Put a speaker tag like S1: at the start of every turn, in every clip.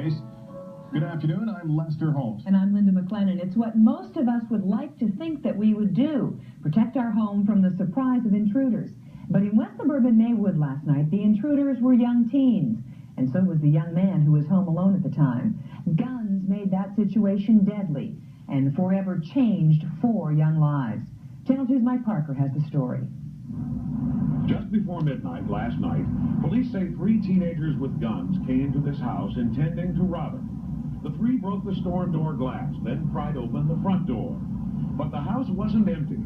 S1: case. Good afternoon, I'm Lester Holmes.
S2: And I'm Linda McLennan. It's what most of us would like to think that we would do, protect our home from the surprise of intruders. But in West suburban Maywood last night, the intruders were young teens, and so was the young man who was home alone at the time. Guns made that situation deadly and forever changed 4 young lives. Channel 2's Mike Parker has the story.
S3: Just before midnight last night, police say 3 teenagers with guns came to this house intending to rob it. The 3 broke the store door glass, then pried open the front door. But the house wasn't empty.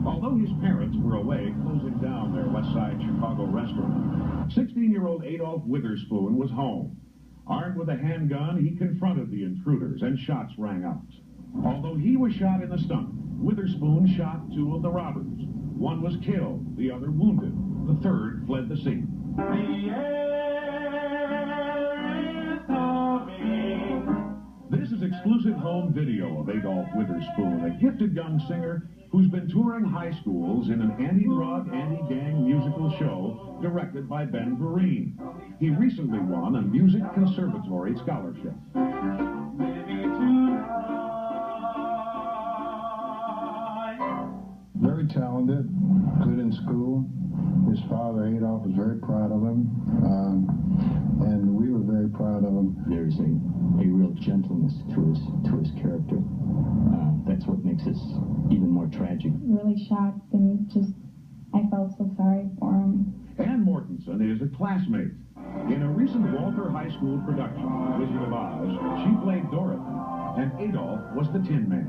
S3: Although his parents were away closing down their West Side Chicago restaurant, 16-year-old Adolph Witherspoon was home. Armed with a handgun, he confronted the intruders, and shots rang out. Although he was shot in the stomach, Witherspoon shot 2 of the robbers. One was killed, the other wounded. The third fled the scene. This is exclusive home video of Adolph Witherspoon, a gifted young singer who's been touring high schools in an anti-drug, anti-gang musical show directed by Ben Vereen. He recently won a music conservatory scholarship.
S4: Very talented, good in school. His father, Adolph, was very proud of him, and we were very proud of him.
S5: There's a real gentleness to his character. That's what makes this even more tragic.
S6: Really shocked, and I felt so sorry for him.
S3: Ann Mortensen is a classmate. In a recent Walter High School production of Wizard of Oz, she played Dorothy, and Adolph was the Tin Man.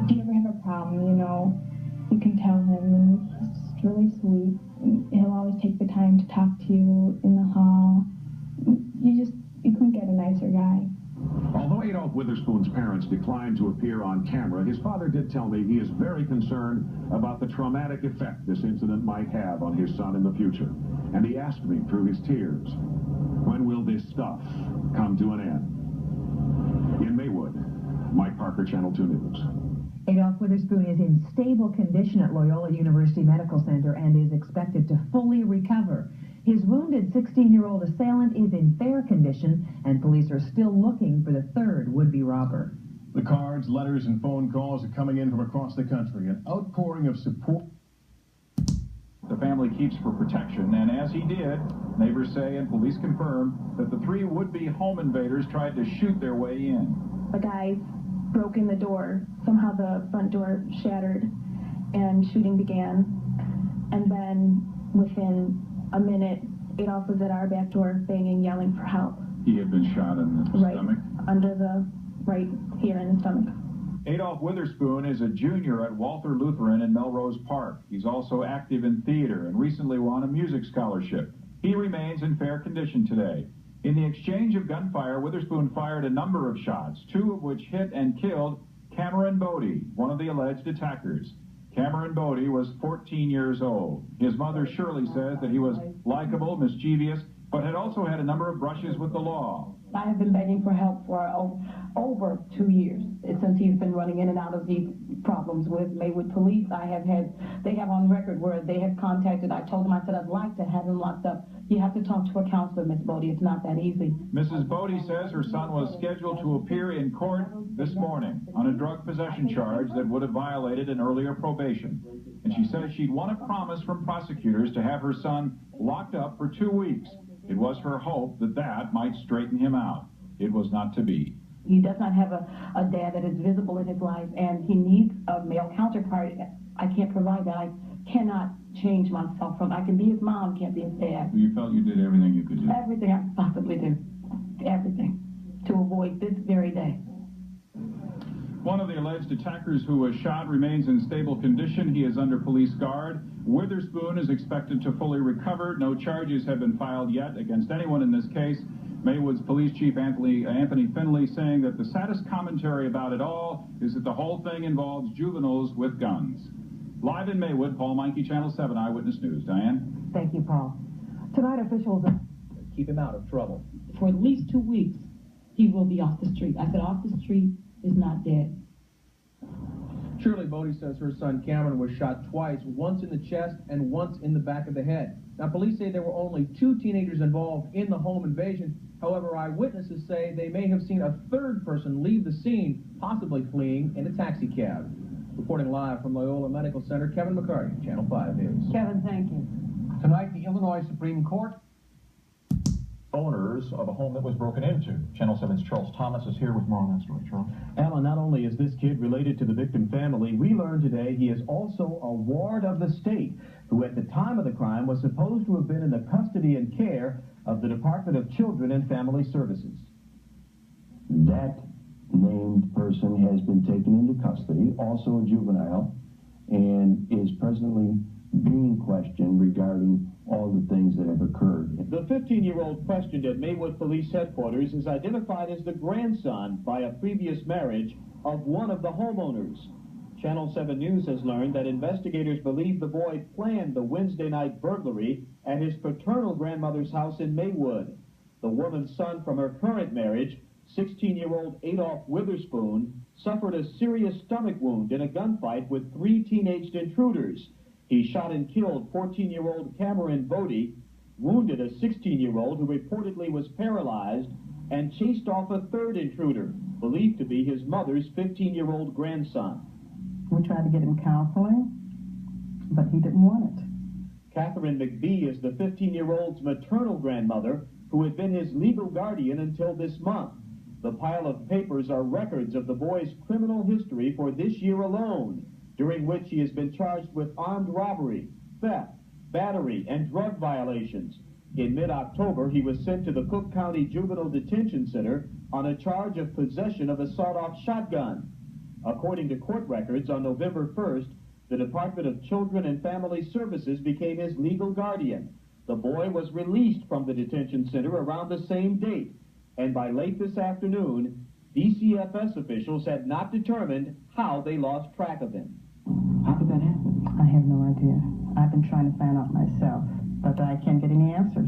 S6: Do you ever have a problem, you can tell him, and he's just really sweet. And he'll always take the time to talk to you in the hall. You couldn't get a nicer guy.
S3: Although Adolph Witherspoon's parents declined to appear on camera, his father did tell me he is very concerned about the traumatic effect this incident might have on his son in the future. And he asked me through his tears, when will this stuff come to an end? In Maywood, Mike Parker, Channel 2 News.
S2: Adolph Witherspoon is in stable condition at Loyola University Medical Center and is expected to fully recover. His wounded 16-year-old assailant is in fair condition, and police are still looking for the 3rd would-be robber.
S1: The cards, letters, and phone calls are coming in from across the country, an outpouring of support.
S7: The family keeps for protection, and as he did, neighbors say and police confirm that the 3 would-be home invaders tried to shoot their way in.
S6: The guy broke in the door. Somehow the front door shattered, and shooting began. And then within a minute, Adolph was at our back door banging, yelling for help.
S7: He had been shot in the stomach?
S6: Right here in the stomach.
S7: Adolph Witherspoon is a junior at Walter Lutheran in Melrose Park. He's also active in theater and recently won a music scholarship. He remains in fair condition today. In the exchange of gunfire, Witherspoon fired a number of shots, 2 of which hit and killed Cameron Bodie, one of the alleged attackers. Cameron Bodie was 14 years old. His mother Shirley says that he was likable, mischievous, but had also had a number of brushes with the law.
S8: I have been begging for help for over 2 years since he's been running in and out of these problems with Maywood police. They have on record where they have contacted. I told them, I said, I'd like to have him locked up. You have to talk to a counselor, Miss Bodie. It's not that easy.
S7: Mrs. Bodie says her son was scheduled to appear in court this morning on a drug possession charge that would have violated an earlier probation. And she says she'd won a promise from prosecutors to have her son locked up for 2 weeks. It was her hope that that might straighten him out. It was not to be.
S8: He does not have a dad that is visible in his life, and he needs a male counterpart. I can't provide that. I cannot change myself from. I can be his mom, can't be his dad.
S7: You felt you did everything you could do?
S8: Everything I could possibly do. Everything. To avoid this very day.
S7: One of the alleged attackers who was shot remains in stable condition. He is under police guard. Witherspoon is expected to fully recover. No charges have been filed yet against anyone in this case. Maywood's police chief Anthony Finley saying that the saddest commentary about it all is that the whole thing involves juveniles with guns. Live in Maywood, Paul Meinke, Channel 7 Eyewitness News. Diane?
S2: Thank you, Paul. Tonight, officials
S9: keep him out of trouble.
S8: For at least 2 weeks, he will be off the street. I said off the street is not dead.
S9: Shirley Bodie says her son Cameron was shot twice, once in the chest and once in the back of the head. Now, police say there were only 2 teenagers involved in the home invasion. However, eyewitnesses say they may have seen a third person leave the scene, possibly fleeing in a taxi cab. Reporting live from Loyola Medical Center, Kevin McCarty, Channel 5 News.
S2: Kevin, thank you.
S10: Tonight, the Illinois Supreme Court.
S11: Owners of a home that was broken into. Channel 7's Charles Thomas is here with more on that story. Charles?
S12: Alan, not only is this kid related to the victim family, we learned today he is also a ward of the state, who at the time of the crime was supposed to have been in the custody and care of the Department of Children and Family Services.
S4: That named person has been taken into custody, also a juvenile, and is presently being questioned regarding all the things that have occurred.
S12: The 15-year-old questioned at Maywood Police Headquarters is identified as the grandson by a previous marriage of one of the homeowners. Channel 7 News has learned that investigators believe the boy planned the Wednesday night burglary at his paternal grandmother's house in Maywood. The woman's son from her current marriage, 16-year-old Adolph Witherspoon, suffered a serious stomach wound in a gunfight with 3 teenaged intruders. He shot and killed 14-year-old Cameron Bodie, wounded a 16-year-old who reportedly was paralyzed, and chased off a third intruder, believed to be his mother's 15-year-old grandson.
S8: We tried to get him counseling, but he didn't want it.
S12: Catherine McBee is the 15-year-old's maternal grandmother, who had been his legal guardian until this month. The pile of papers are records of the boy's criminal history for this year alone, during which he has been charged with armed robbery, theft, battery, and drug violations. In mid-October, he was sent to the Cook County Juvenile Detention Center on a charge of possession of a sawed-off shotgun. According to court records, on November 1st, the Department of Children and Family Services became his legal guardian. The boy was released from the detention center around the same date, and by late this afternoon, DCFS officials had not determined how they lost track of him.
S8: How did that happen? I have no idea. I've been trying to find out myself, but I can't get any answers.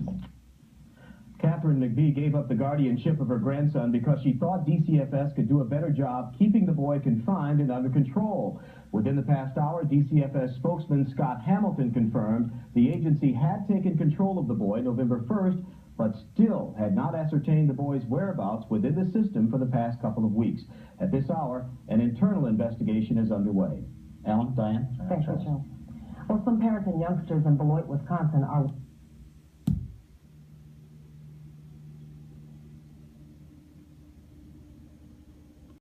S12: Catherine McBee gave up the guardianship of her grandson because she thought DCFS could do a better job keeping the boy confined and under control. Within the past hour, DCFS spokesman Scott Hamilton confirmed the agency had taken control of the boy November 1st, but still had not ascertained the boy's whereabouts within the system for the past couple of weeks. At this hour, an internal investigation is underway. Alan, Diane?
S13: Thank you, Joe. Well, some parents and youngsters in Beloit, Wisconsin are